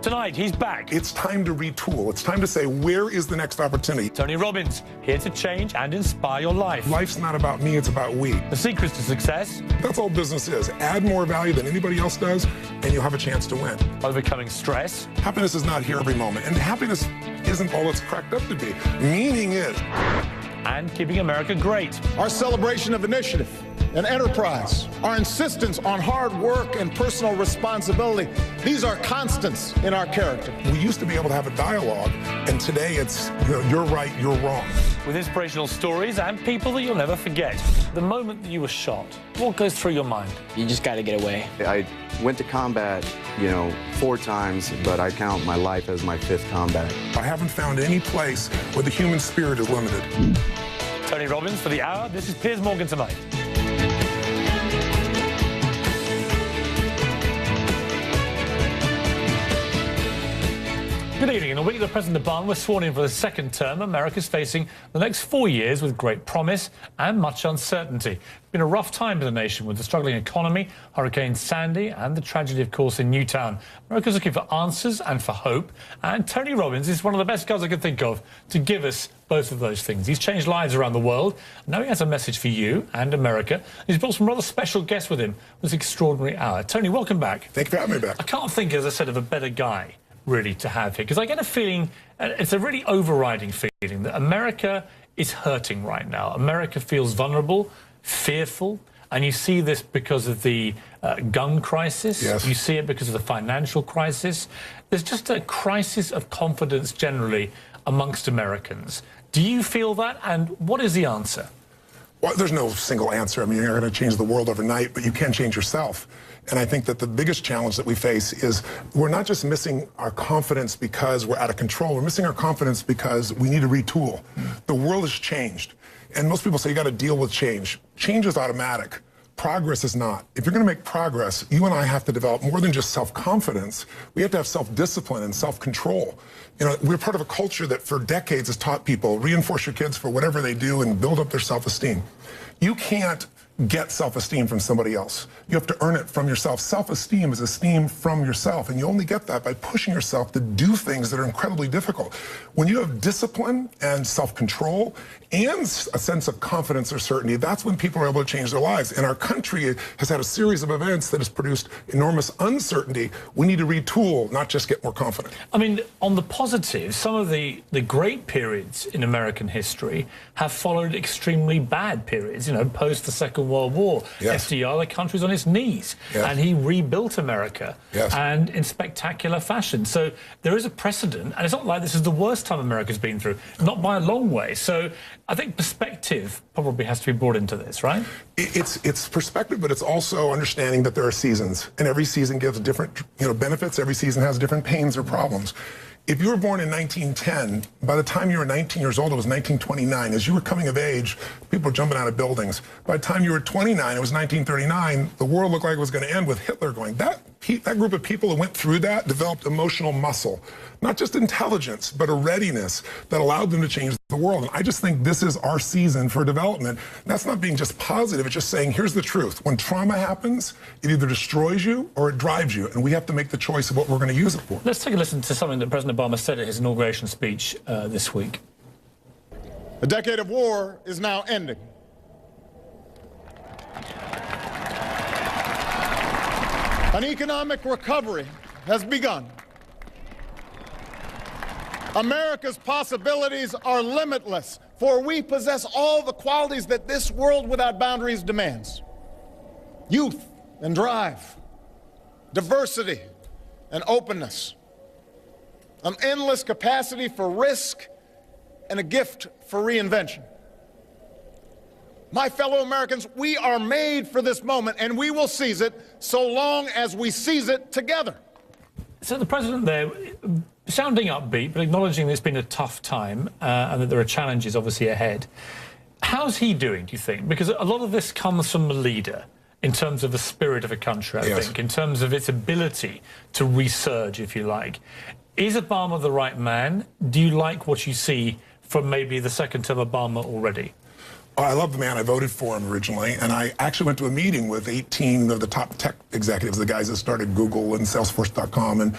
Tonight, he's back. It's time to retool. It's time to say, where is the next opportunity? Tony Robbins, here to change and inspire your life. Life's not about me, it's about we. The secrets to success. That's all business is. Add more value than anybody else does, and you'll have a chance to win. Overcoming stress. Happiness is not here every moment, and happiness isn't all it's cracked up to be. Meaning is. And keeping America great. Our celebration of initiative and enterprise, our insistence on hard work and personal responsibility, these are constants in our character. We used to be able to have a dialogue, and today it's, you're right, you're wrong. With inspirational stories and people that you'll never forget. The moment that you were shot, what goes through your mind? You just got to get away. I went to combat, 4 times, but I count my life as my 5th combat. I haven't found any place where the human spirit is limited. Tony Robbins for the hour. This is Piers Morgan Tonight. Good evening. In a week that President Obama was sworn in for the 2nd term, America's facing the next 4 years with great promise and much uncertainty. It's been a rough time for the nation with the struggling economy, Hurricane Sandy, and the tragedy, of course, in Newtown. America's looking for answers and for hope, and Tony Robbins is one of the best guys I could think of to give us both of those things. He's changed lives around the world. Now he has a message for you and America. He's brought some rather special guests with him for this extraordinary hour. Tony, welcome back. Thank you for having me back. I can't think, as I said, of a better guy really to have here, because I get a feeling, it's a really overriding feeling, that America is hurting right now. America feels vulnerable, fearful, and you see this because of the gun crisis. Yes. You see it because of the financial crisis. There's just a crisis of confidence generally amongst Americans. Do you feel that, and what is the answer? Well, there's no single answer. I mean, you're not going to change the world overnight, but you can change yourself. And I think that the biggest challenge that we face is we're not just missing our confidence because we're out of control. We're missing our confidence because we need to retool. The world has changed. And most people say you got to deal with change. Change is automatic. Progress is not. If you're going to make progress, you and I have to develop more than just self-confidence. We have to have self-discipline and self-control. We're part of a culture that for decades has taught people, reinforce your kids for whatever they do and build up their self-esteem. You can't get self-esteem from somebody else. You have to earn it from yourself. Self-esteem is esteem from yourself, and you only get that by pushing yourself to do things that are incredibly difficult. When you have discipline and self-control and a sense of confidence or certainty, that's when people are able to change their lives. And our country has had a series of events that has produced enormous uncertainty. We need to retool, not just get more confident. I mean, on the positive, some of the great periods in American history have followed extremely bad periods, post the Second World War. Yes. FDR, the country's on its knees, yes. And he rebuilt America, yes. And in spectacular fashion. So there is a precedent, and it's not like this is the worst time America's been through, not by a long way. So I think perspective probably has to be brought into this, right? It's perspective, but it's also understanding that there are seasons, and every season gives different benefits. Every season has different pains or problems. If you were born in 1910, by the time you were 19 years old, it was 1929. As you were coming of age, people were jumping out of buildings. By the time you were 29, it was 1939. The world looked like it was going to end with Hitler going. That group of people who went through that developed emotional muscle, not just intelligence, but a readiness that allowed them to change the world. And I just think this is our season for development. That's not being just positive. It's just saying, here's the truth. When trauma happens, it either destroys you or it drives you. And we have to make the choice of what we're going to use it for. Let's take a listen to something that President Obama said at his inauguration speech this week. The decade of war is now ending. An economic recovery has begun. America's possibilities are limitless, for we possess all the qualities that this world without boundaries demands. Youth and drive, diversity and openness, an endless capacity for risk, and a gift for reinvention. My fellow Americans, we are made for this moment, and we will seize it so long as we seize it together. So the president there, sounding upbeat, but acknowledging that it's been a tough time and that there are challenges obviously ahead. How's he doing, do you think? Because a lot of this comes from the leader in terms of the spirit of a country, I think, in terms of its ability to resurge, if you like. Is Obama the right man? Do you like what you see from maybe the 2nd term Obama already? I love the man. I voted for him originally, and I actually went to a meeting with 18 of the top tech executives, the guys that started Google and Salesforce.com, and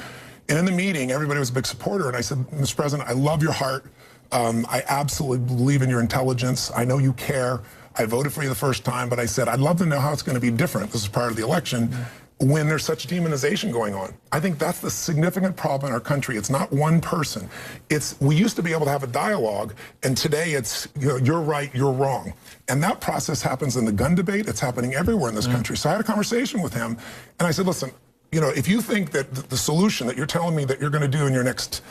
And in the meeting, everybody was a big supporter. And I said, Mr. President, I love your heart. I absolutely believe in your intelligence. I know you care. I voted for you the first time, but I said, I'd love to know how it's going to be different. This is prior to the election. When there's such demonization going on. I think that's the significant problem in our country. It's not one person. We used to be able to have a dialogue, and today it's, you're right, you're wrong. And that process happens in the gun debate. It's happening everywhere in this country. So I had a conversation with him, and I said, listen, if you think that the solution that you're telling me that you're going to do in your next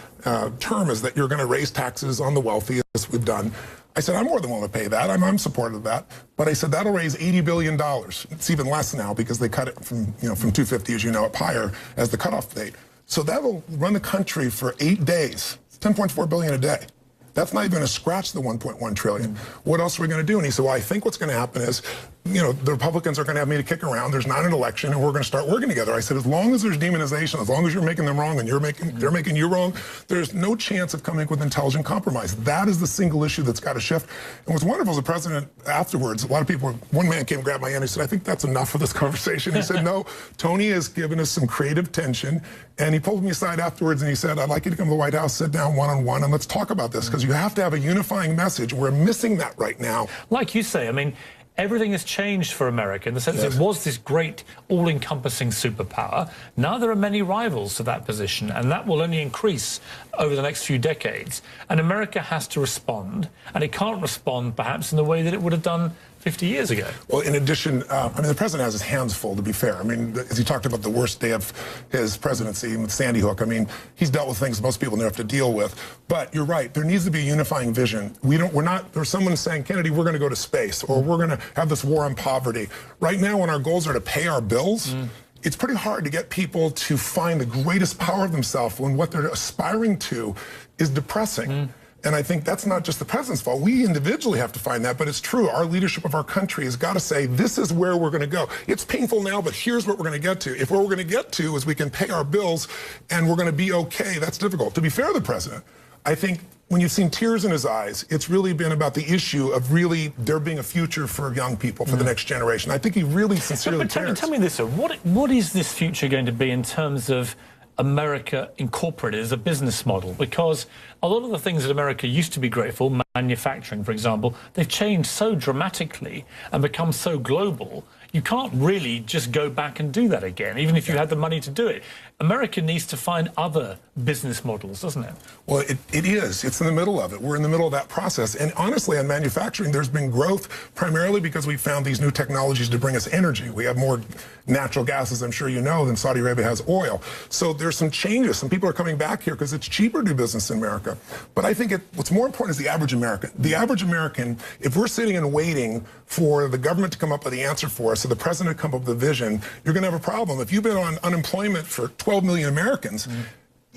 term is that you're going to raise taxes on the wealthy, as we've done, I said, I'm more than willing to pay that. I'm supportive of that. But I said, that'll raise $80 billion. It's even less now because they cut it from 250, as you know, up higher as the cutoff date. So that'll run the country for 8 days. It's $10.4 billion a day. That's not even going to scratch the $1.1 trillion. What else are we going to do? And he said, well, I think what's going to happen is, the Republicans are going to have me to kick around. There's not an election, and we're going to start working together. I said, as long as there's demonization, as long as you're making them wrong and they're making you wrong, there's no chance of coming with intelligent compromise. That is the single issue that's got to shift. And what's wonderful is the president afterwards, a lot of people, one man came and grabbed my hand and he said, I think that's enough for this conversation. He said, no, Tony has given us some creative tension. And he pulled me aside afterwards and he said, I'd like you to come to the White House, sit down one-on-one, and let's talk about this, because you have to have a unifying message. We're missing that right now. Like you say, I mean, everything has changed for America in the sense it was this great all-encompassing superpower. Now there are many rivals to that position, and that will only increase over the next few decades. And America has to respond, and it can't respond perhaps in the way that it would have done 50 years ago. Well, in addition, the president has his hands full, to be fair. I mean, as he talked about the worst day of his presidency with Sandy Hook, I mean, he's dealt with things most people never have to deal with. But you're right, there needs to be a unifying vision. There's someone saying, Kennedy, we're going to go to space, or we're going to have this war on poverty. Right now, when our goals are to pay our bills, it's pretty hard to get people to find the greatest power of themselves when what they're aspiring to is depressing. And I think that's not just the president's fault. We individually have to find that, but it's true. Our leadership of our country has got to say, this is where we're going to go. It's painful now, but here's what we're going to get to. If what we're going to get to is we can pay our bills and we're going to be okay, that's difficult. To be fair to the president, I think when you've seen tears in his eyes, it's really been about the issue of really there being a future for young people, for the next generation. I think he really sincerely cares. Tell me this, sir. What is this future going to be in terms of America incorporated as a business model? Because a lot of the things that America used to be great for, manufacturing, for example, they've changed so dramatically and become so global. You can't really just go back and do that again, even if you had the money to do it. America needs to find other business models, doesn't it? Well, it is. It's in the middle of it. We're in the middle of that process. And honestly, on manufacturing, there's been growth primarily because we found these new technologies to bring us energy. We have more natural gas, as I'm sure you know, than Saudi Arabia has oil. So there's some changes. Some people are coming back here because it's cheaper to do business in America. But I think what's more important is the average American. The average American, if we're sitting and waiting for the government to come up with the answer for us, or the president to come up with a vision, you're going to have a problem. If you've been on unemployment for 12 million Americans,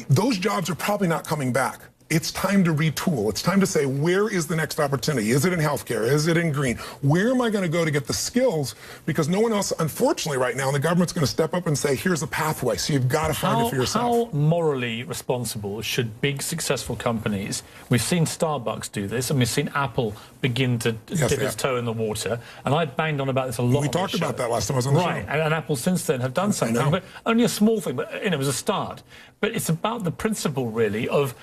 those jobs are probably not coming back. It's time to retool. It's time to say, where is the next opportunity? Is it in healthcare? Is it in green? Where am I going to go to get the skills? Because no one else, unfortunately, right now, the government's going to step up and say, here's a pathway. So you've got to find it for yourself. How morally responsible should big, successful companies, we've seen Starbucks do this, and we've seen Apple begin to dip its toe in the water, and I banged on about this a lot. We talked about that last time I was on the show. Right, and Apple since then have done something, but only a small thing, but it was a start. But it's about the principle, really, of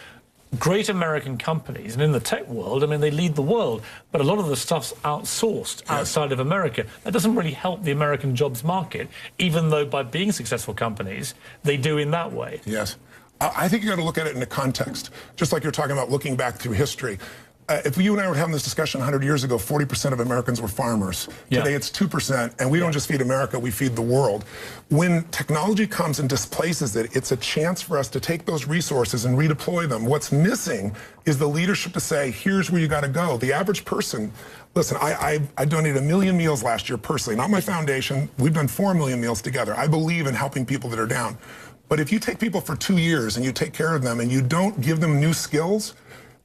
great American companies, and in the tech world, I mean, they lead the world, but a lot of the stuff's outsourced outside of America. That doesn't really help the American jobs market, even though by being successful companies, they do in that way. Yes. I think you got to look at it in a context, just like you're talking about looking back through history. If you and I were having this discussion 100 years ago, 40% of Americans were farmers. Today it's 2%, and we don't just feed America, we feed the world. When technology comes and displaces it, it's a chance for us to take those resources and redeploy them. What's missing is the leadership to say, here's where you got to go. The average person, listen, I donated 1 million meals last year personally, not my foundation. We've done 4 million meals together. I believe in helping people that are down. But if you take people for 2 years and you take care of them and you don't give them new skills,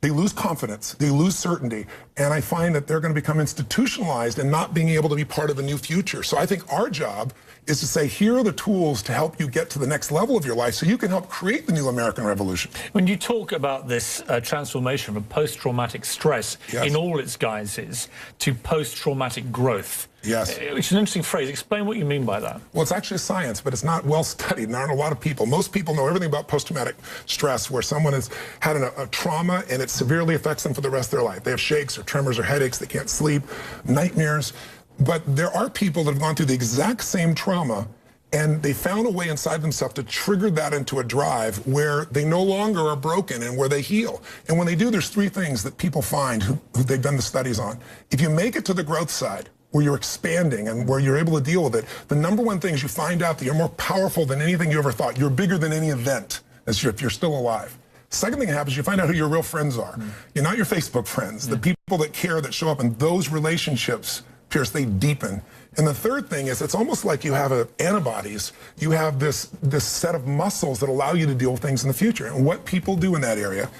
they lose confidence, they lose certainty, and I find that they're going to become institutionalized and not being able to be part of a new future. So I think our job is to say, here are the tools to help you get to the next level of your life so you can help create the new American revolution. When you talk about this transformation from post-traumatic stress in all its guises to post-traumatic growth, Yes. Which is an interesting phrase. Explain what you mean by that. Well, it's actually science, but it's not well studied. There aren't a lot of people. Most people know everything about post-traumatic stress, where someone has had a trauma and it severely affects them for the rest of their life. They have shakes or tremors or headaches. They can't sleep, nightmares. But there are people that have gone through the exact same trauma, and they found a way inside themselves to trigger that into a drive where they no longer are broken and where they heal. And when they do, there's three things that people find who they've done the studies on. If you make it to the growth side, where you're expanding and where you're able to deal with it, the number one thing is you find out that you're more powerful than anything you ever thought. You're bigger than any event if you're still alive. Second thing that happens, you find out who your real friends are. You're not your Facebook friends. The people that care, that show up, and those relationships, Pierce, they deepen. And the third thing is, it's almost like you have antibodies. You have this set of muscles that allow you to deal with things in the future. And what people do in that area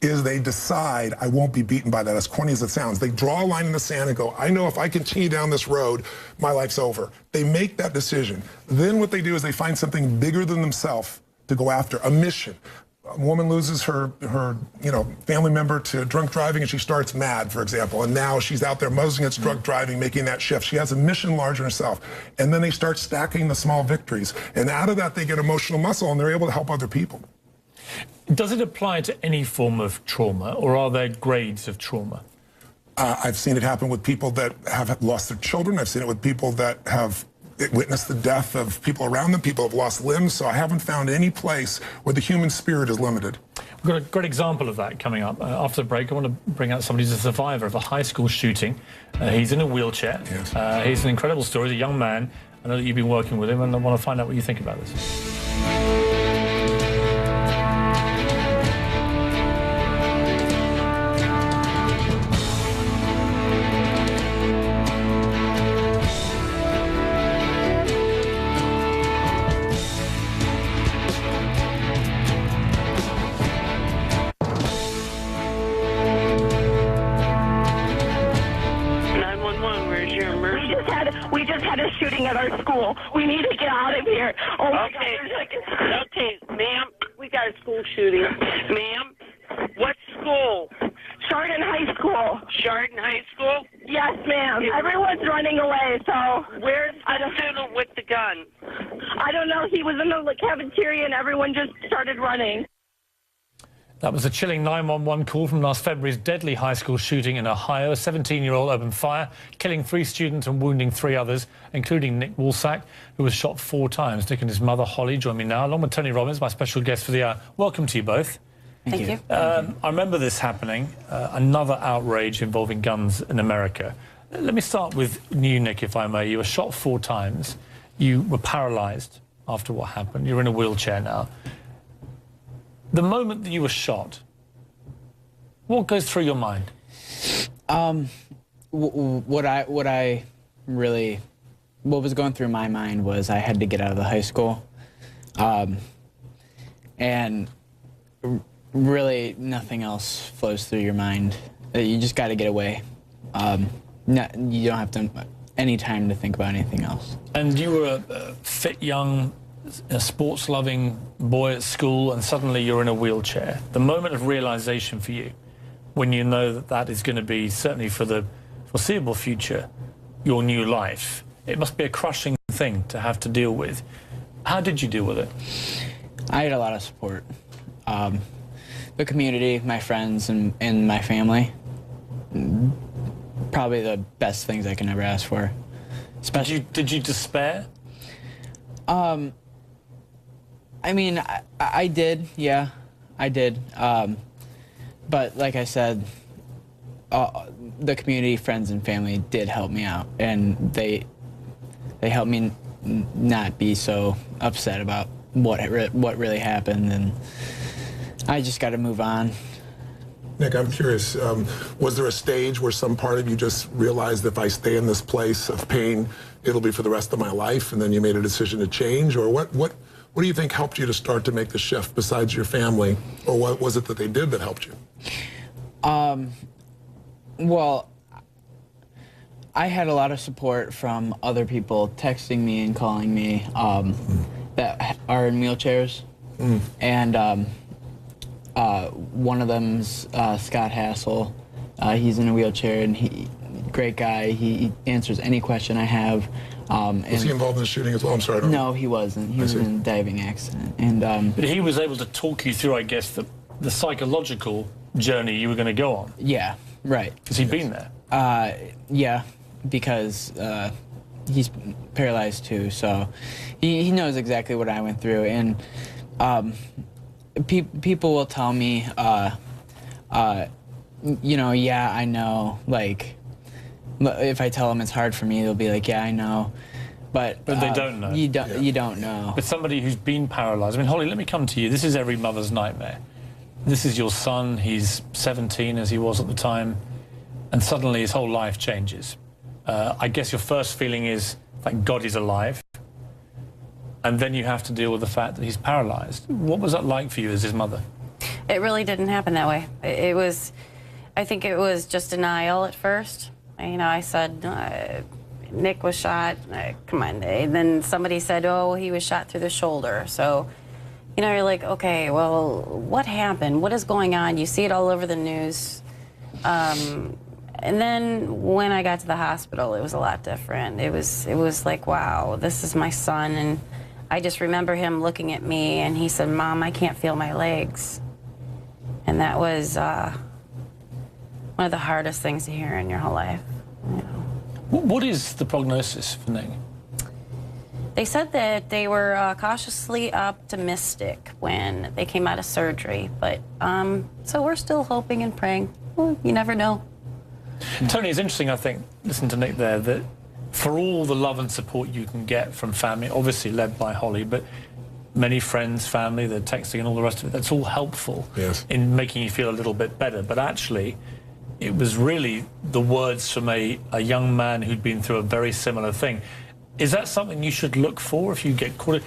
is they decide, I won't be beaten by that, as corny as it sounds. They draw a line in the sand and go, I know if I continue down this road, my life's over. They make that decision. Then what they do is they find something bigger than themselves to go after, a mission. A woman loses her family member to drunk driving, and she starts MAD, for example, and now she's out there muzzling against drunk driving, making that shift. She has a mission larger than herself. And then they start stacking the small victories. And out of that, they get emotional muscle, and they're able to help other people. Does it apply to any form of trauma, or are there grades of trauma? I've seen it happen with people that have lost their children. I've seen it with people that have witnessed the death of people around them. People have lost limbs. So I haven't found any place where the human spirit is limited. We've got a great example of that coming up. After the break, I want to bring out somebody who's a survivor of a high school shooting. He's in a wheelchair. Yes. He's an incredible story. He's a young man. I know that you've been working with him, and I want to find out what you think about this. 911, where's your emergency? We just had a shooting at our school. We need to get out of here. Oh my God. Okay, ma'am, we got a school shooting. Ma'am, what school? Chardon High School. Chardon High School? Yes, ma'am. Everyone's running away, so... Where's the student with the gun? I don't know. He was in the cafeteria and everyone just started running. That was a chilling 911 call from last February's deadly high school shooting in Ohio. A 17-year-old opened fire, killing 3 students and wounding 3 others, including Nick Woolsack, who was shot 4 times. Nick and his mother, Holly, join me now, along with Tony Robbins, my special guest for the hour. Welcome to you both. Thank you. I remember this happening, another outrage involving guns in America. Let me start with you, Nick, if I may. You were shot 4 times. You were paralyzed after what happened. You're in a wheelchair now. The moment that you were shot, what goes through your mind? What was going through my mind was I had to get out of the high school, and really nothing else flows through your mind. You just got to get away. You don't have any time to think about anything else. And you were a fit, young, a sports-loving boy at school, and suddenly you're in a wheelchair. The moment of realization for you, when you know that that is going to be, certainly for the foreseeable future, your new life, it must be a crushing thing to have to deal with. How did you deal with it? I had a lot of support. The community, my friends, and my family. Probably the best things I can ever ask for. Especially, did you despair? I mean, I did, yeah, I did. But like I said, the community, friends, and family did help me out, and they helped me not be so upset about what really happened, and I just got to move on. Nick, I'm curious, was there a stage where some part of you just realized if I stay in this place of pain, it'll be for the rest of my life, and then you made a decision to change? Or what do you think helped you to start to make the shift besides your family? Or what was it that they did that helped you? Well, I had a lot of support from other people texting me and calling me that are in wheelchairs. And one of them's Scott Hassel. He's in a wheelchair, and great guy. He answers any question I have. Was he involved in the shooting as well? I'm sorry. No, he wasn't. He was in a diving accident. And but he was able to talk you through, I guess, the psychological journey you were going to go on. yeah, right. Because he'd been there. Yeah, because he's paralyzed too, so he knows exactly what I went through. And people will tell me, you know, yeah, I know. Like, if I tell them it's hard for me, they'll be like, yeah, I know. But they don't know. You don't know. But somebody who's been paralyzed. I mean, Holly, let me come to you. This is every mother's nightmare. This is your son. He's 17, as he was at the time, and suddenly his whole life changes. I guess your first feeling is, thank God he's alive. And then you have to deal with the fact that he's paralyzed. What was that like for you as his mother? It really didn't happen that way. It was, I think it was just denial at first. You know, I said, Nick was shot, come on. And then somebody said, oh, he was shot through the shoulder. So, you know, you're like, okay, well, what happened? What is going on? You see it all over the news. And then when I got to the hospital, it was a lot different. It was like, wow, this is my son. And I just remember him looking at me, and he said, Mom, I can't feel my legs. And that was one of the hardest things to hear in your whole life. You know. What is the prognosis for Nick? They said that they were cautiously optimistic when they came out of surgery. But so we're still hoping and praying. Well, you never know. Tony, it's interesting, I think, listen to Nick there, that for all the love and support you can get from family, obviously led by Holly, but many friends, family, the texting and all the rest of it, that's all helpful in making you feel a little bit better. But actually, it was really the words from a young man who'd been through a very similar thing. Is that something you should look for if you get caught?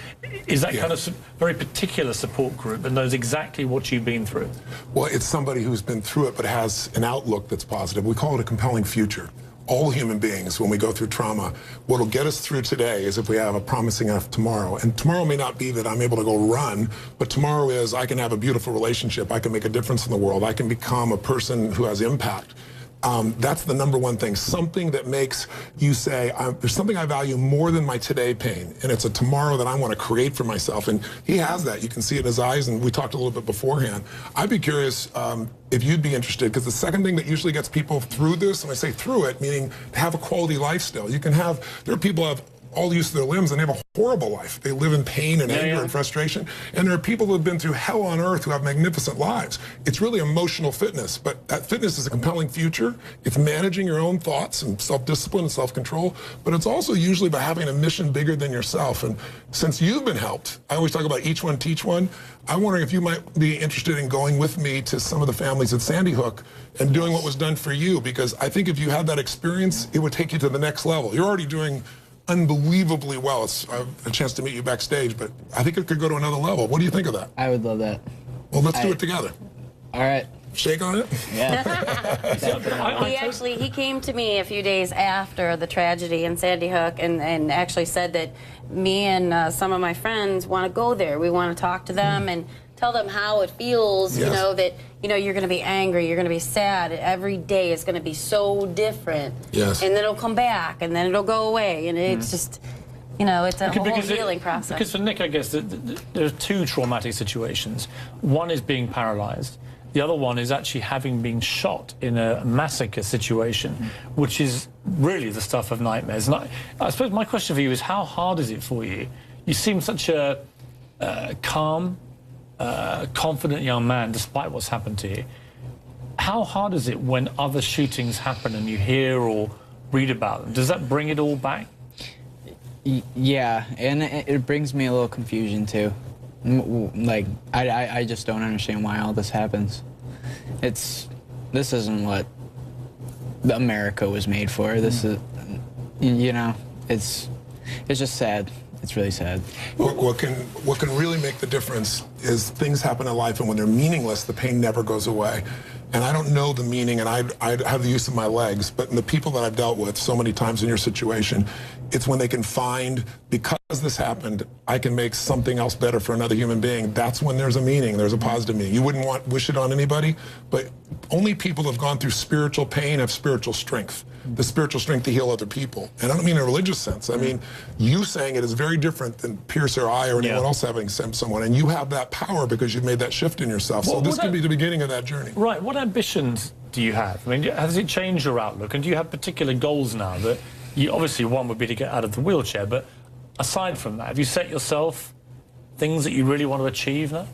Is that kind of very particular support group that knows exactly what you've been through? Well, it's somebody who's been through it but has an outlook that's positive. We call it a compelling future. All human beings, when we go through trauma, what will get us through today is if we have a promising enough tomorrow. And tomorrow may not be that I'm able to go run, but tomorrow is I can have a beautiful relationship. I can make a difference in the world. I can become a person who has impact. That's the number one thing, something that makes you say, there's something I value more than my today pain, and it's a tomorrow that I want to create for myself. And he has that. You can see it in his eyes, and we talked a little bit beforehand. I'd be curious if you'd be interested, because the second thing that usually gets people through this, and I say through it, meaning have a quality lifestyle. You can have, there are people who have all use of their limbs and they have a horrible life. They live in pain and anger and frustration. And there are people who have been through hell on earth who have magnificent lives. It's really emotional fitness, but that fitness is a compelling future. It's managing your own thoughts and self-discipline and self-control, but it's also usually by having a mission bigger than yourself. And since you've been helped, I always talk about each one, teach one. I'm wondering if you might be interested in going with me to some of the families at Sandy Hook and doing what was done for you, because I think if you had that experience, it would take you to the next level. You're already doing unbelievably well. I have a chance to meet you backstage, but I think it could go to another level. What do you think of that? I would love that. Well, let's do it together. All right. Shake on it? Yeah. He came to me a few days after the tragedy in Sandy Hook and actually said that me and some of my friends want to go there. We want to talk to them and tell them how it feels, you know, that, you know, you're going to be angry, you're going to be sad. Every day is going to be so different. Yes. And then it'll come back, and then it'll go away. And it's just, you know, it's a whole healing process. Because for Nick, I guess, there are two traumatic situations. One is being paralyzed. The other one is actually having been shot in a massacre situation, which is really the stuff of nightmares. And I suppose my question for you is, how hard is it for you? You seem such a calm, confident young man, despite what's happened to you. How hard is it when other shootings happen and you hear or read about them? Does that bring it all back? Yeah, and it brings me a little confusion too. Like, I just don't understand why all this happens. This isn't what America was made for. This is, you know, it's just sad. It's really sad. What can really make the difference is things happen in life, and when they're meaningless, the pain never goes away. And I don't know the meaning, and I have the use of my legs, but in the people that I've dealt with so many times in your situation, it's when they can find, because this happened, I can make something else better for another human being. That's when there's a meaning, there's a positive meaning. You wouldn't wish it on anybody, but only people who have gone through spiritual pain have spiritual strength. The spiritual strength to heal other people. And I don't mean in a religious sense. I mean, you saying it is very different than Pierce or I or anyone else having sent someone. And you have that power because you've made that shift in yourself. So this could be the beginning of that journey. Right. What ambitions do you have? I mean, has it changed your outlook? And do you have particular goals now that you, obviously one would be to get out of the wheelchair, but aside from that, have you set yourself things that you really want to achieve now?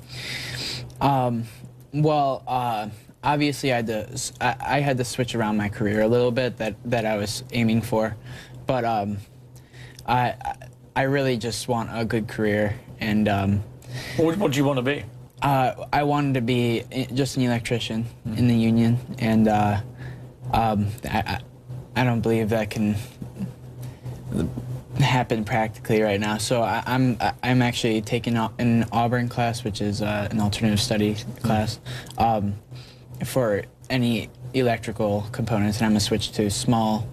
Obviously, I had to switch around my career a little bit that I was aiming for, but I really just want a good career. And what do you want to be? I wanted to be just an electrician in the union, and I don't believe that can happen practically right now. So I'm actually taking an Auburn class, which is an alternative study class. For any electrical components, and I'm gonna switch to small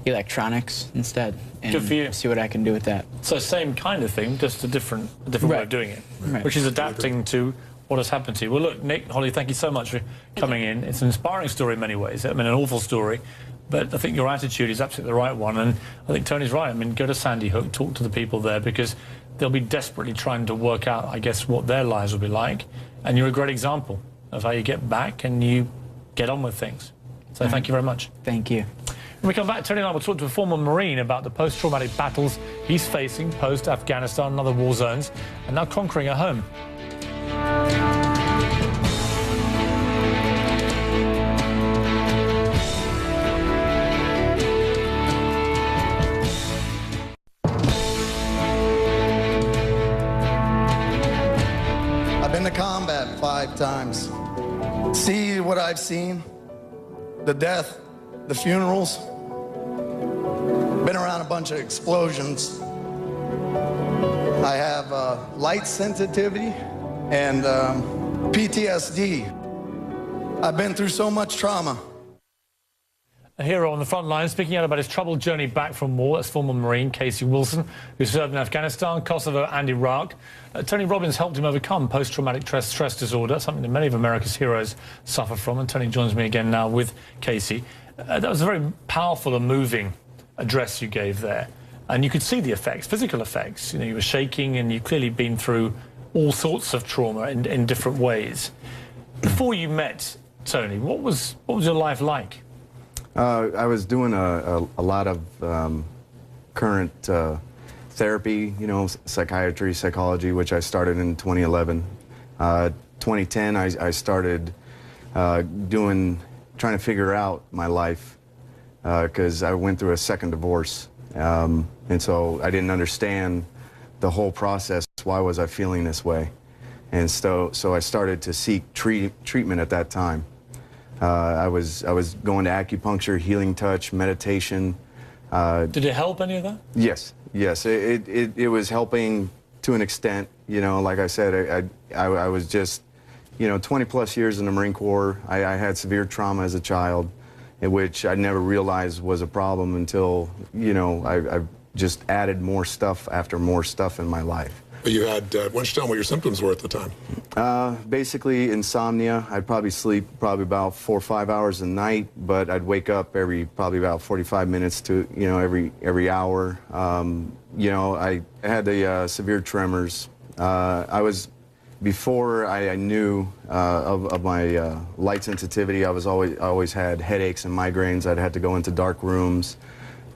electronics instead, and Good for you. see what I can do with that. So same kind of thing, just a different way of doing it, which is adapting to what has happened to you. Well, look, Nick, Holly, thank you so much for coming in. It's an inspiring story in many ways. I mean, an awful story, but I think your attitude is absolutely the right one. And I think Tony's right. I mean, go to Sandy Hook, talk to the people there, because they'll be desperately trying to work out, I guess, what their lives will be like. And you're a great example of how you get back and you get on with things. So thank you very much. Thank you. When we come back, Tony and I will talk to a former Marine about the post-traumatic battles he's facing post-Afghanistan and other war zones, and now conquering a home. I've been to combat 5 times. See what I've seen, the death, the funerals. Been around a bunch of explosions. I have light sensitivity and PTSD. I've been through so much trauma. A hero on the front line speaking out about his troubled journey back from war. That's former Marine Casey Wilson, who served in Afghanistan, Kosovo and Iraq. Tony Robbins helped him overcome post-traumatic stress disorder, something that many of America's heroes suffer from. And Tony joins me again now with Casey. That was a very powerful and moving address you gave there. And you could see the effects, physical effects. You know, you were shaking and you've clearly been through all sorts of trauma in different ways. Before you met Tony, what was your life like? I was doing a lot of current therapy, you know, psychiatry, psychology, which I started in 2011. 2010, I started trying to figure out my life because I went through a second divorce. And so I didn't understand the whole process. Why was I feeling this way? And so I started to seek treatment at that time. I was going to acupuncture, healing touch, meditation. Did it help any of that? Yes, yes. It was helping to an extent. You know, like I said, I was just, you know, 20 plus years in the Marine Corps. I had severe trauma as a child, in which I never realized was a problem until, you know, I just added more stuff after more stuff in my life. But you had, why don't you tell me what your symptoms were at the time? Basically insomnia. I'd probably sleep about 4 or 5 hours a night, but I'd wake up probably about 45 minutes to, you know, every hour. You know, I had the severe tremors. Before I knew of my light sensitivity, I always had headaches and migraines. I'd had to go into dark rooms,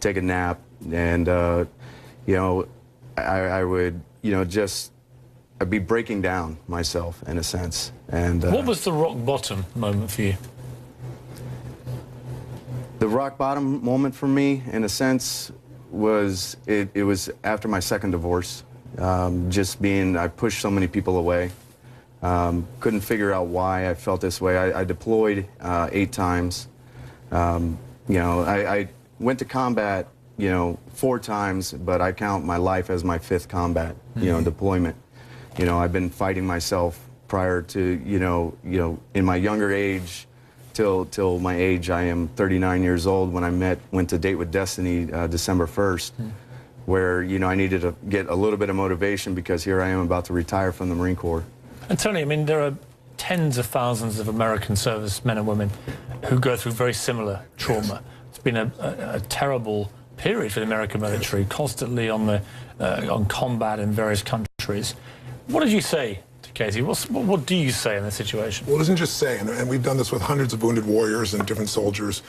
take a nap, and you know, I would, you know, I'd be breaking down myself in a sense. And what was the rock bottom moment for you? The rock bottom moment for me, in a sense, was it was after my second divorce. I pushed so many people away. Couldn't figure out why I felt this way. I deployed 8 times. You know, I went to combat, you know, 4 times, but I count my life as my 5th combat, you know, deployment. You know, I've been fighting myself prior to, you know, in my younger age till my age. I am 39 years old when I went to Date with Destiny December 1st. where, you know, I needed to get a little bit of motivation because here I am about to retire from the Marine Corps. And Tony, I mean, there are tens of thousands of American servicemen and women who go through very similar trauma. Yes. It's been a terrible period for the American military, constantly on combat in various countries. What did you say to Casey? What do you say in this situation? Well, it isn't just say, and we've done this with hundreds of wounded warriors and different soldiers.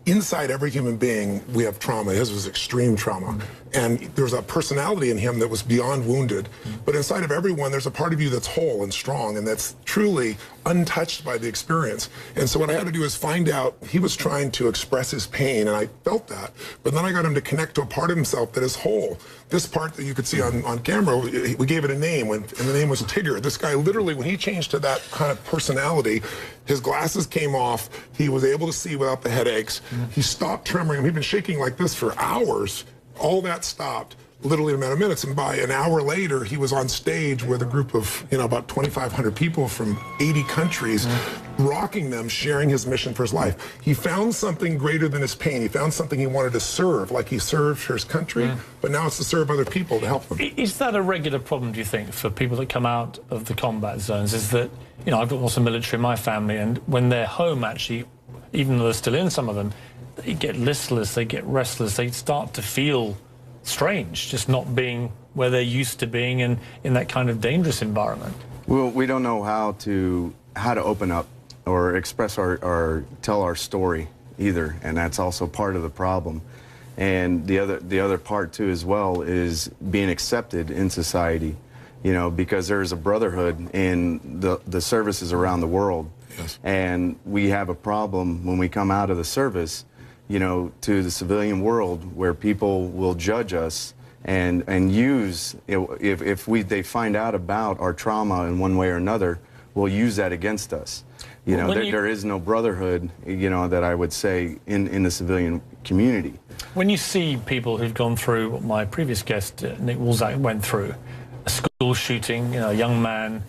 Inside every human being, we have trauma. His was extreme trauma. And there's a personality in him that was beyond wounded. But inside of everyone, there's a part of you that's whole and strong and that's truly untouched by the experience. And so what I had to do is find out, he was trying to express his pain, and I felt that. But then I got him to connect to a part of himself that is whole. This part that you could see on camera, we gave it a name, and the name was Tigger. This guy literally, when he changed to that kind of personality, his glasses came off, he was able to see without the headaches, he stopped tremoring, he'd been shaking like this for hours. All that stopped literally in a matter of minutes, and by an hour later, he was on stage with a group of, you know, about 2,500 people from 80 countries, rocking them, sharing his mission for his life. He found something greater than his pain. He found something he wanted to serve, like he served for his country, but now it's to serve other people, to help them. Is that a regular problem, do you think, for people that come out of the combat zones? Is that, you know, I've got lots of military in my family, and when they're home, actually, even though they're still in, some of them, they get listless, they get restless, they start to feel strange, just not being where they're used to being in that kind of dangerous environment. Well, we don't know how to open up or express or tell our story either, and that's also part of the problem. And the other part too as well is being accepted in society, you know, because there's a brotherhood in the services around the world. Yes. And we have a problem when we come out of the service, you know, to the civilian world, where people will judge us and use, if they find out about our trauma in one way or another, will use that against us. You know, there is no brotherhood, you know, that I would say in the civilian community. When you see people who've gone through what my previous guest, Nick Woolsack, went through, a school shooting, you know, a young man,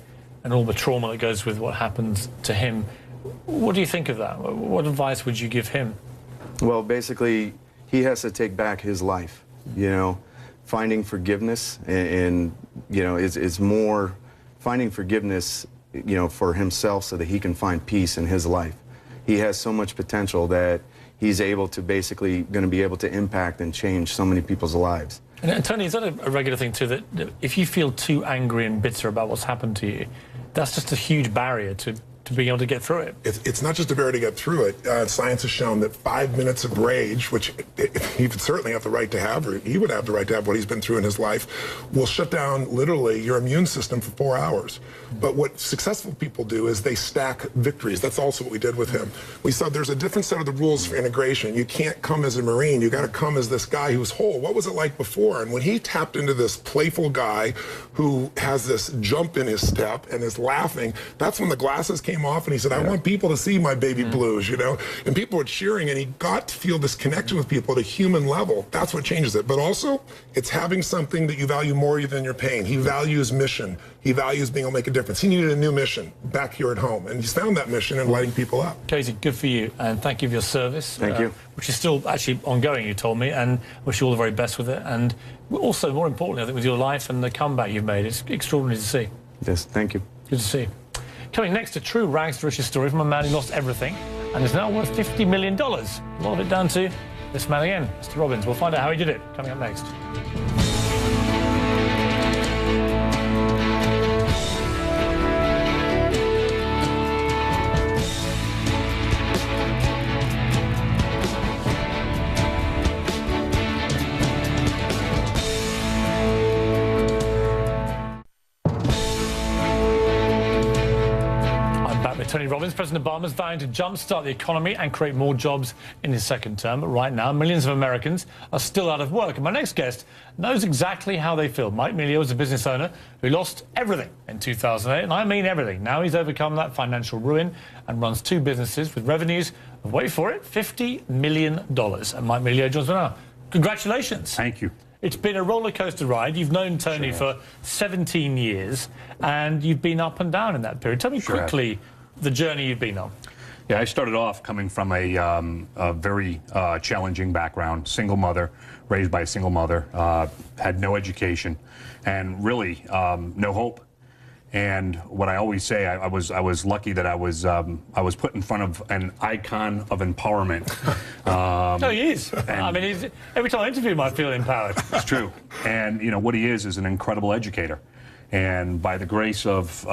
and all the trauma that goes with what happens to him, what do you think of that? What advice would you give him? Well, basically, he has to take back his life, you know. Finding forgiveness and you know, is more finding forgiveness, you know, for himself so that he can find peace in his life. He has so much potential that he's able to basically going to be able to impact and change so many people's lives. And Tony, is that a regular thing too, that if you feel too angry and bitter about what's happened to you, that's just a huge barrier to being able to get through it? It's not just a barrier to get through it. Science has shown that 5 minutes of rage, which he would certainly have the right to have, or he would have the right to have what he's been through in his life, will shut down literally your immune system for 4 hours. But what successful people do is they stack victories. That's also what we did with him. We saw there's a different set of the rules for integration. You can't come as a Marine. You got to come as this guy who's whole. What was it like before? And when he tapped into this playful guy who has this jump in his step and is laughing, that's when the glasses came off, and he said, I want people to see my baby blues, you know? And people were cheering, and he got to feel this connection with people at a human level. That's what changes it. But also, it's having something that you value more than your pain. He values mission. He values being able to make a difference. He needed a new mission back here at home, and he's found that mission in lighting people up. Casey, good for you, and thank you for your service. Thank you. Which is still actually ongoing, you told me, and wish you all the very best with it. And also, more importantly, I think with your life and the comeback you've made, it's extraordinary to see. Yes, thank you. Good to see you. Coming next, a true rags to riches story from a man who lost everything and is now worth $50 million. A lot of it down to this man again, Mr. Robbins. We'll find out how he did it, coming up next. Tony Robbins, President Obama's vowing to jumpstart the economy and create more jobs in his second term. But right now, millions of Americans are still out of work. And my next guest knows exactly how they feel. Mike Melio is a business owner who lost everything in 2008, and I mean everything. Now he's overcome that financial ruin and runs 2 businesses with revenues of, wait for it, $50 million. And Mike Melio joins me now. Congratulations. Thank you. It's been a roller coaster ride. You've known Tony for 17 years, and you've been up and down in that period. Tell me quickly the journey you've been on. Yeah, I started off coming from a very challenging background, single mother, raised by a single mother, had no education, and really no hope. And what I always say, I was lucky that I was put in front of an icon of empowerment. No, he is. I mean, every time I interview him, I feel empowered. It's true. And you know what he is an incredible educator. And by the grace of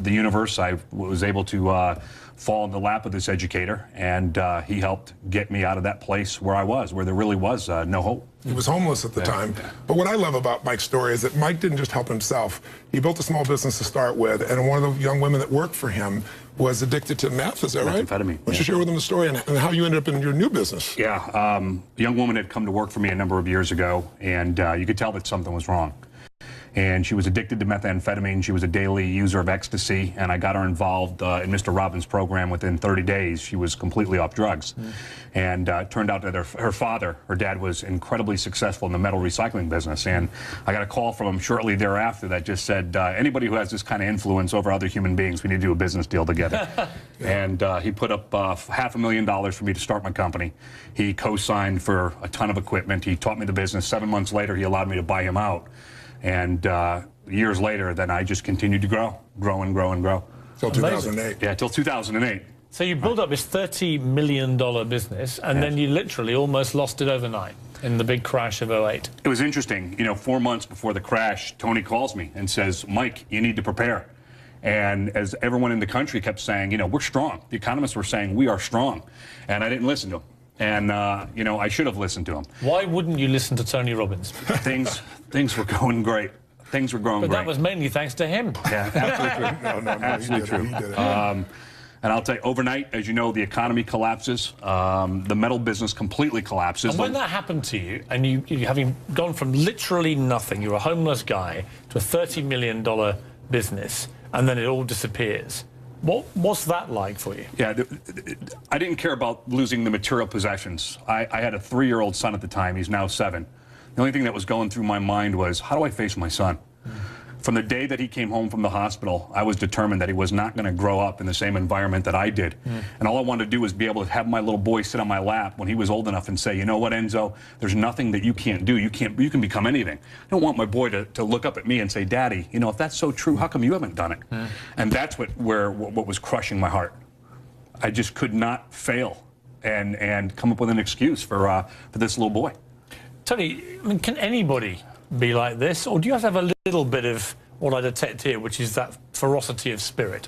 the universe, I was able to fall in the lap of this educator, and he helped get me out of that place where I was, where there really was no hope. He was homeless at the time. But what I love about Mike's story is that Mike didn't just help himself. He built a small business to start with, and one of the young women that worked for him was addicted to meth, is that right? Methamphetamine. Why don't you share with them the story and how you ended up in your new business? Yeah, a young woman had come to work for me a number of years ago, and you could tell that something was wrong. And she was addicted to methamphetamine. She was a daily user of ecstasy, and I got her involved in Mr. Robbins' program. Within 30 days, she was completely off drugs. And it turned out that her father, her dad, was incredibly successful in the metal recycling business. And I got a call from him shortly thereafter that just said, anybody who has this kind of influence over other human beings, we need to do a business deal together. And he put up $500,000 for me to start my company. He co-signed for a ton of equipment. He taught me the business. 7 months later, he allowed me to buy him out. And years later, then I just continued to grow and grow and grow. Till 2008. Yeah, till 2008. So you built up this $30 million business, and then you literally almost lost it overnight in the big crash of 08. It was interesting. You know, 4 months before the crash, Tony calls me and says, Mike, you need to prepare. And as everyone in the country kept saying, you know, we're strong. The economists were saying, we are strong. And I didn't listen to him. And, you know, I should have listened to him. Why wouldn't you listen to Tony Robbins? Things were going great. Things were growing great. But that was mainly thanks to him. Yeah, absolutely true. No, absolutely true. He did it. And I'll tell you, overnight, as you know, the economy collapses. The metal business completely collapses. And when that happened to you, and you having gone from literally nothing, you're a homeless guy, to a $30 million business, and then it all disappears. What's that like for you? Yeah, I didn't care about losing the material possessions. I had a 3-year-old son at the time. He's now 7. The only thing that was going through my mind was, how do I face my son? From the day that he came home from the hospital, I was determined that he was not going to grow up in the same environment that I did. And all I wanted to do was be able to have my little boy sit on my lap when he was old enough and say, you know what, Enzo, there's nothing that you can't do. You can become anything. I don't want my boy to look up at me and say, Daddy, you know, if that's so true, how come you haven't done it? And that's what was crushing my heart. I just could not fail and come up with an excuse for this little boy. Tony, I mean, can anybody be like this, or do you have to have a little bit of what I detect here, which is that ferocity of spirit?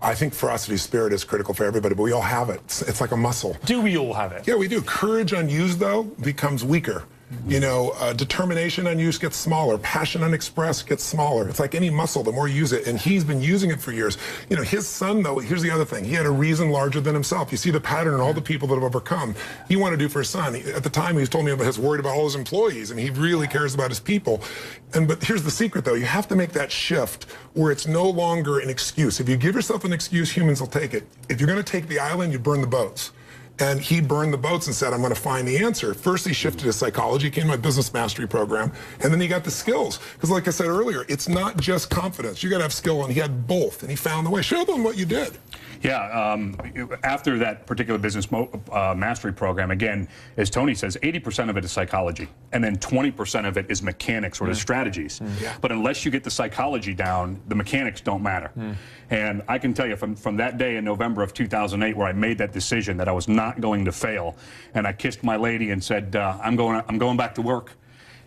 I think ferocity of spirit is critical for everybody, but we all have it. It's like a muscle. Do we all have it? Yeah, we do. Courage unused, though, becomes weaker. You know, determination unused gets smaller. Passion unexpressed gets smaller. It's like any muscle, the more you use it. And he's been using it for years. You know, his son, though, here's the other thing. He had a reason larger than himself. You see the pattern in all the people that have overcome. He wanted to do for his son. At the time, he was told me about his worried about all his employees. I mean, he really cares about his people. But here's the secret, though. You have to make that shift where it's no longer an excuse. If you give yourself an excuse, humans will take it. If you're going to take the island, you burn the boats. And he burned the boats and said, I'm going to find the answer. First, he shifted his psychology, came to my business mastery program, and then he got the skills. Because like I said earlier, it's not just confidence. You got to have skill, and he had both, and he found the way. Show them what you did. Yeah, after that particular business mastery program, again, as Tony says, 80% of it is psychology, and then 20% of it is mechanics or the strategies. But unless you get the psychology down, the mechanics don't matter. And I can tell you from that day in November of 2008 where I made that decision that I was not going to fail, and I kissed my lady and said, I'm going back to work.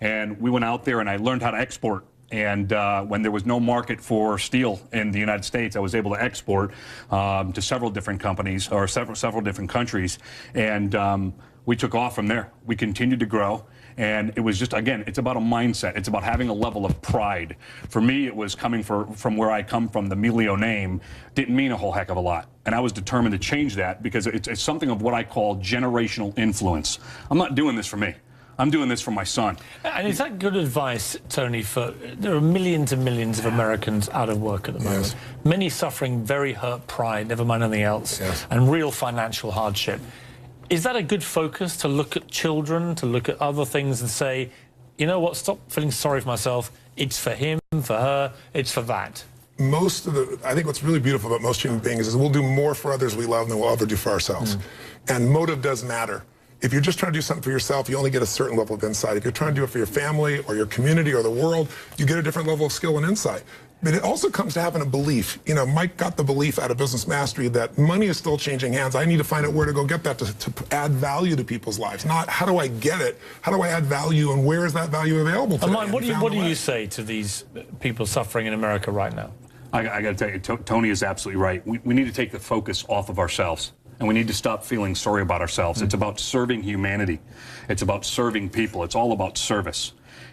And we went out there and I learned how to export. And when there was no market for steel in the United States, I was able to export to several different companies or several different countries. And we took off from there. We continued to grow. And it was just, again, it's about a mindset. It's about having a level of pride. For me, it was coming from where I come from. The Melio name didn't mean a whole heck of a lot. And I was determined to change that because it's something of what I call generational influence. I'm not doing this for me. I'm doing this for my son. And is that good advice, Tony, there are millions and millions of Americans out of work at the moment, many suffering very hurt pride, never mind anything else, and real financial hardship. Is that a good focus to look at children, to look at other things and say, you know what, stop feeling sorry for myself, it's for him, for her, it's for that? I think what's really beautiful about most human beings is we'll do more for others we love than we'll ever do for ourselves. And motive does matter. If you're just trying to do something for yourself, you only get a certain level of insight. If you're trying to do it for your family or your community or the world, you get a different level of skill and insight. But it also comes to having a belief. You know, Mike got the belief out of Business Mastery that money is still changing hands. I need to find out where to go get that to add value to people's lives. Not how do I get it, how do I add value, and where is that value available to me? Mike, what do you say to these people suffering in America right now? I got to tell you, Tony is absolutely right. We need to take the focus off of ourselves. And we need to stop feeling sorry about ourselves. It's about serving humanity. It's about serving people. It's all about service.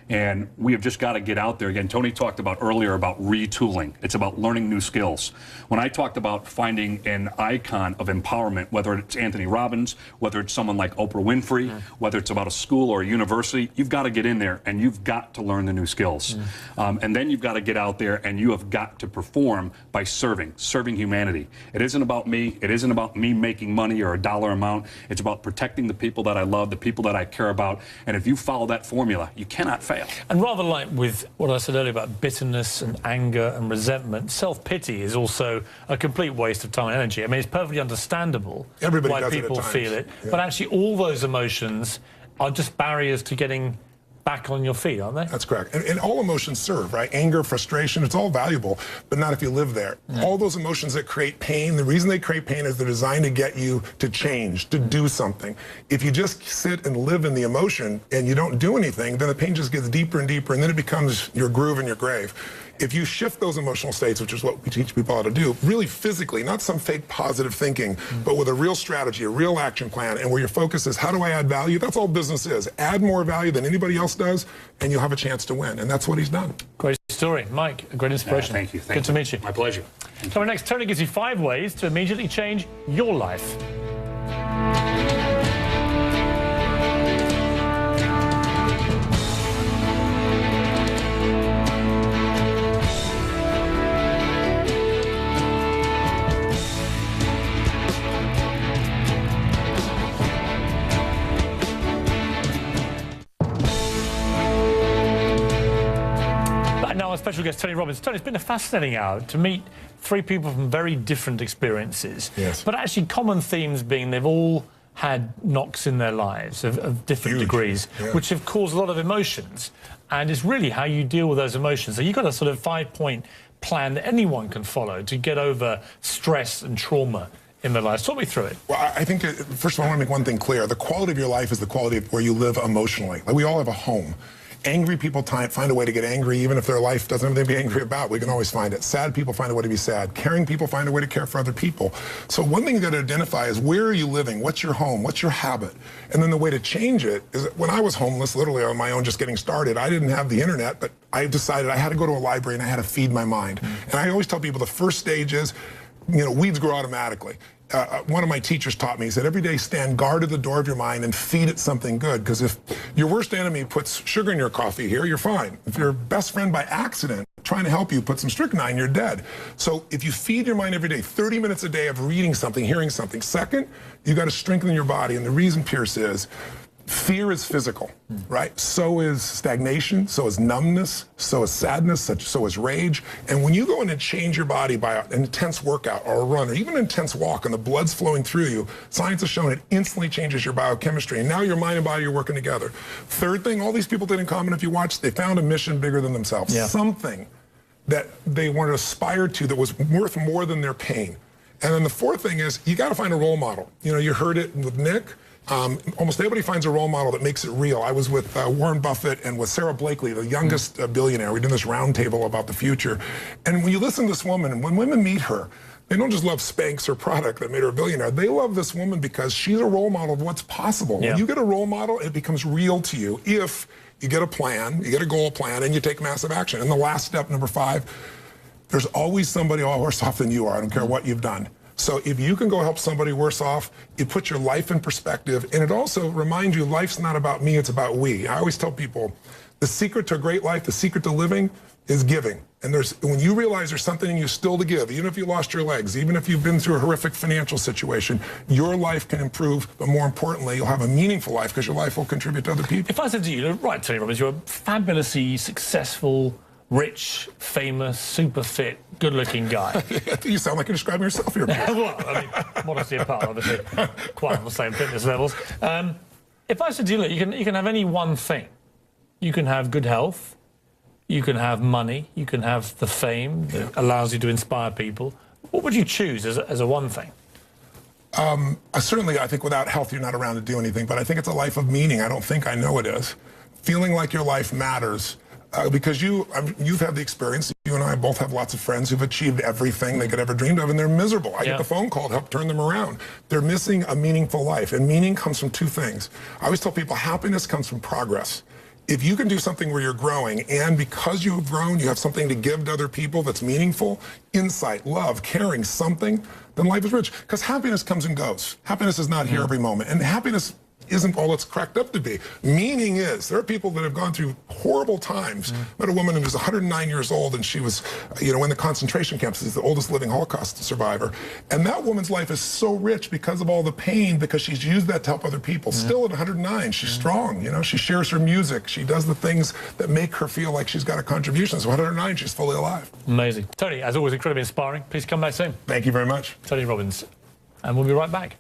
And we have just got to get out there. Again, Tony talked about earlier about retooling. It's about learning new skills. When I talked about finding an icon of empowerment, whether it's Anthony Robbins, whether it's someone like Oprah Winfrey, whether it's about a school or a university, you've got to get in there and you've got to learn the new skills. And then you've got to get out there and you have got to perform by serving humanity. It isn't about me. It isn't about me making money or a dollar amount. It's about protecting the people that I love, the people that I care about. And if you follow that formula, you cannot fail. And rather like with what I said earlier about bitterness and anger and resentment, self-pity is also a complete waste of time and energy. I mean, it's perfectly understandable why people feel it, but actually all those emotions are just barriers to getting back on your feet, aren't they? That's correct. And all emotions serve, right? Anger, frustration, it's all valuable, but not if you live there. All those emotions that create pain, the reason they create pain is they're designed to get you to change, to do something. If you just sit and live in the emotion and you don't do anything, then the pain just gets deeper and deeper, and then it becomes your groove in your grave. If you shift those emotional states, which is what we teach people how to do, really physically, not some fake positive thinking, but with a real strategy, a real action plan, and where your focus is, how do I add value? That's all business is. Add more value than anybody else does, and you'll have a chance to win. And that's what he's done. Great story. Mike, a great inspiration. Thank you. Good to meet you. My pleasure. Coming next, Tony gives you 5 ways to immediately change your life. Our special guest, Tony Robbins. Tony, it's been a fascinating hour to meet 3 people from very different experiences. Yes. But actually common themes being they've all had knocks in their lives of different degrees, which have caused a lot of emotions. And it's really how you deal with those emotions. So you've got a sort of 5-point plan that anyone can follow to get over stress and trauma in their lives. Talk me through it. Well, I think, first of all, I want to make one thing clear. The quality of your life is the quality of where you live emotionally. Like, we all have a home. Angry people find a way to get angry, even if their life doesn't have anything to be angry about. We can always find it. Sad people find a way to be sad. Caring people find a way to care for other people. So one thing you got to identify is, where are you living? What's your home? What's your habit? And then the way to change it is, when I was homeless, literally on my own, just getting started, I didn't have the internet, but I decided I had to go to a library and I had to feed my mind. And I always tell people the first stage is, weeds grow automatically. One of my teachers taught me, he said, every day stand guard at the door of your mind and feed it something good. Because if your worst enemy puts sugar in your coffee here, you're fine. If your best friend by accident trying to help you put some strychnine, you're dead. So if you feed your mind every day, 30 minutes a day of reading something, hearing something. Second, you got to strengthen your body. And the reason, Pierce, is fear is physical, right? So is stagnation, so is numbness, so is sadness, so is rage. And when you go in and change your body by an intense workout or a run or even an intense walk and the blood's flowing through you, science has shown it instantly changes your biochemistry. And now your mind and body are working together. Third thing all these people did in common, if you watch, they found a mission bigger than themselves. Something that they wanted to aspire to that was worth more than their pain. And then the fourth thing is, you got to find a role model. You heard it with Nick. Almost everybody finds a role model that makes it real. I was with Warren Buffett and with Sarah Blakely, the youngest billionaire. We did this roundtable about the future. And when you listen to this woman, and when women meet her, they don't just love Spanx, her product that made her a billionaire. They love this woman because she's a role model of what's possible. When you get a role model, it becomes real to you if you get a plan, you get a goal plan, and you take massive action. And the last step, number 5, there's always somebody worse off than you are. I don't care what you've done. So if you can go help somebody worse off, it puts your life in perspective. And it also reminds you, life's not about me, it's about we. I always tell people, the secret to a great life, the secret to living is giving. And when you realize there's something in you still to give, even if you lost your legs, even if you've been through a horrific financial situation, your life can improve. But more importantly, you'll have a meaningful life because your life will contribute to other people. If I said to you, right, Tony Robbins, you're a fabulously successful rich, famous, super fit, good-looking guy. I think you sound like you're describing yourself here. Well, I mean, modesty apart, obviously, quite on the same fitness levels. If I said to you, look, you can have any one thing. You can have good health, you can have money, you can have the fame that allows you to inspire people. What would you choose as a one thing? Certainly, I think without health, you're not around to do anything, but I think it's a life of meaning. I don't think I know it is. Feeling like your life matters. Because you've had the experience, you and I both have lots of friends who've achieved everything they could ever dreamed of, and they're miserable. I get the phone call to help turn them around. They're missing a meaningful life, and meaning comes from two things. I always tell people happiness comes from progress. If you can do something where you're growing, and because you've grown, you have something to give to other people that's meaningful, insight, love, caring, something, then life is rich. Because happiness comes and goes. Happiness is not here every moment, and happiness isn't all it's cracked up to be. Meaning is, there are people that have gone through horrible times. Met a woman who was 109 years old, and she was, in the concentration camps. She's the oldest living Holocaust survivor. And that woman's life is so rich because of all the pain, because she's used that to help other people. Still at 109, she's strong. She shares her music. She does the things that make her feel like she's got a contribution. So 109, she's fully alive. Amazing. Tony, as always, incredibly inspiring. Please come back soon. Thank you very much. Tony Robbins. And we'll be right back.